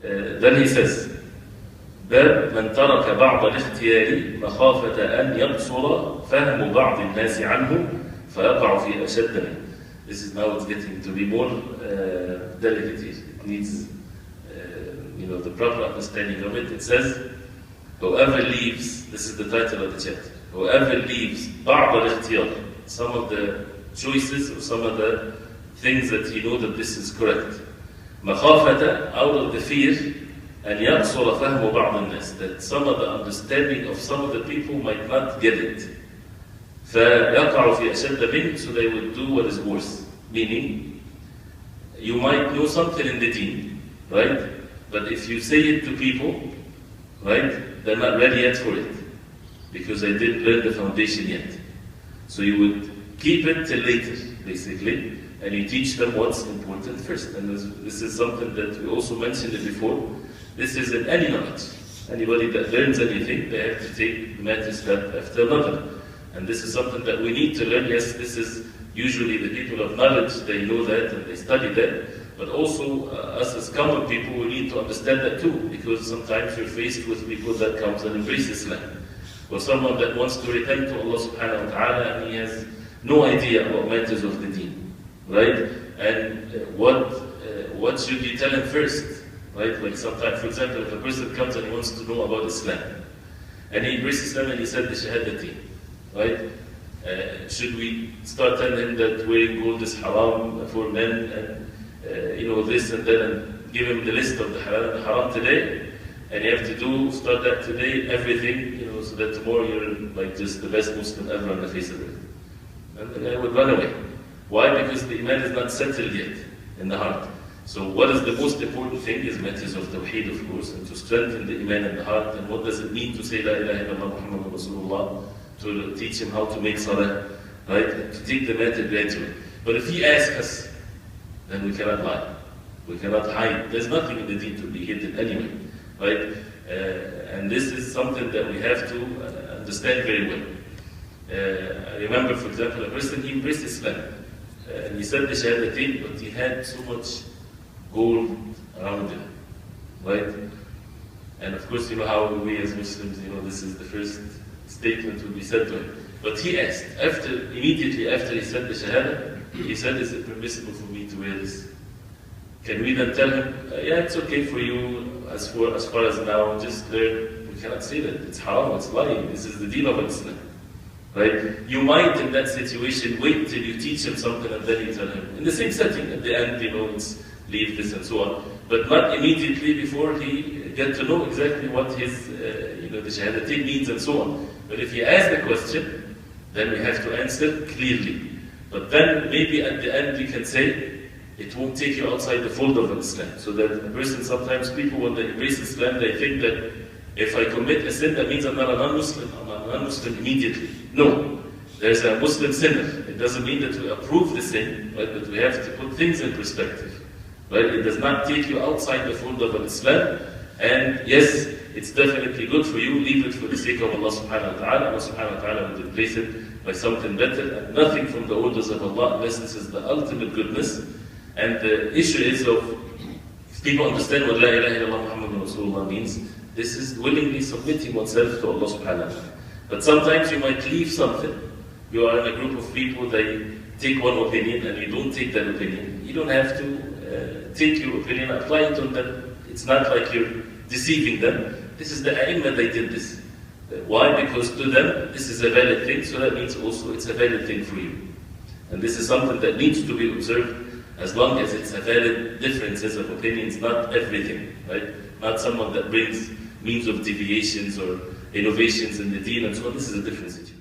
Then he says, باب من ترك بعض الاختيار مخافة أن يقصر فهم بعض الناس عنه فيقع في أشد منه. This is now it's getting to be more delicate. It needs the proper understanding of it. It says, whoever leaves, this is the title of the chapter, whoever leaves بعض الاختيار, some of the choices or some of the things that he knows that this is correct, مخافة, out of the fear, أن يقصر فهم بعض الناس, that some of the understanding of some of the people might not get it. فيقع في أشد منه, so they will do what is worse. Meaning, you might know something in the deen, right? But if you say it to people, right, they're not ready yet for it, because they didn't learn the foundation yet. So you would keep it till later, basically, and you teach them what's important first. And this is something that we also mentioned it before. This is in any knowledge. Anybody that learns anything, they have to take the matter step after another. And this is something that we need to learn. Yes, this is usually the people of knowledge, they know that and they study that. But also, us as common people, we need to understand that too. Because sometimes you're faced with people that comes and embrace Islam. Or someone that wants to repent to Allah subhanahu wa ta'ala and he has no idea about matters of the deen. Right? And what should you tell him first? Right? Like sometimes, for example, if a person comes and he wants to know about Islam, and he embraces Islam and he said the Shahadateen, right? Should we start telling him that wearing gold is haram for men, and this and that, and give him the list of the halal and the haram today, and you have to start that today, everything, so that tomorrow you're like just the best Muslim ever on the face of it. And the guy would run away. Why? Because the iman is not settled yet in the heart. So what is the most important thing is matters of tawheed, of course, and to strengthen the iman in the heart. And what does it mean to say La ilaha illallah Muhammadur Rasulullah, to teach him how to make salah, right? And to take the matter gradually. But if he asks us, then we cannot lie. We cannot hide. There's nothing in the deen to be hidden anyway, right? And this is something that we have to understand very well. I remember, for example, a person, he embraced Islam. And he said the Shahadateen, but he had so much gold around him, right? And of course, how we as Muslims, this is the first statement would be said to him. But he asked, immediately after he said the Shahada, he said, is it permissible for me to wear this? Can we then tell him, yeah, it's okay for you as far as now, just learn? We cannot say that. It's haram, it's lying. This is the deen of Islam. Right? You might, in that situation, wait till you teach him something and then you tell him. In the same setting, at the end, it's leave this and so on. But not immediately before he get to know exactly what his, the Shahadateen means and so on. But if he asks the question, then we have to answer clearly. But then maybe at the end we can say, it won't take you outside the fold of Islam. So that a person, sometimes people, when they embrace Islam, they think that if I commit a sin, that means I'm not a non-Muslim. I'm a non-Muslim immediately. No. There's a Muslim sinner. It doesn't mean that we approve the sin, right? But we have to put things in perspective. Right? It does not take you outside the fold of Islam. And yes, it's definitely good for you. Leave it for the sake of Allah subhanahu wa ta'ala. Allah subhanahu wa ta'ala will replace it by something better. And nothing from the orders of Allah unless this is the ultimate goodness. And the issue is if people understand what La ilaha illallah Muhammadur Rasulullah means, this is willingly submitting oneself to Allah subhanahu wa ta'ala. But sometimes you might leave something. You are in a group of people, they take one opinion and you don't take that opinion. You don't have to take your opinion, apply it on them. It's not like you're deceiving them. This is the A'imma, they did this. Why? Because to them, this is a valid thing, so that means also it's a valid thing for you. And this is something that needs to be observed as long as it's a valid differences of opinions, not everything, right? Not someone that brings means of deviations or innovations in the deen and so on. This is a different situation.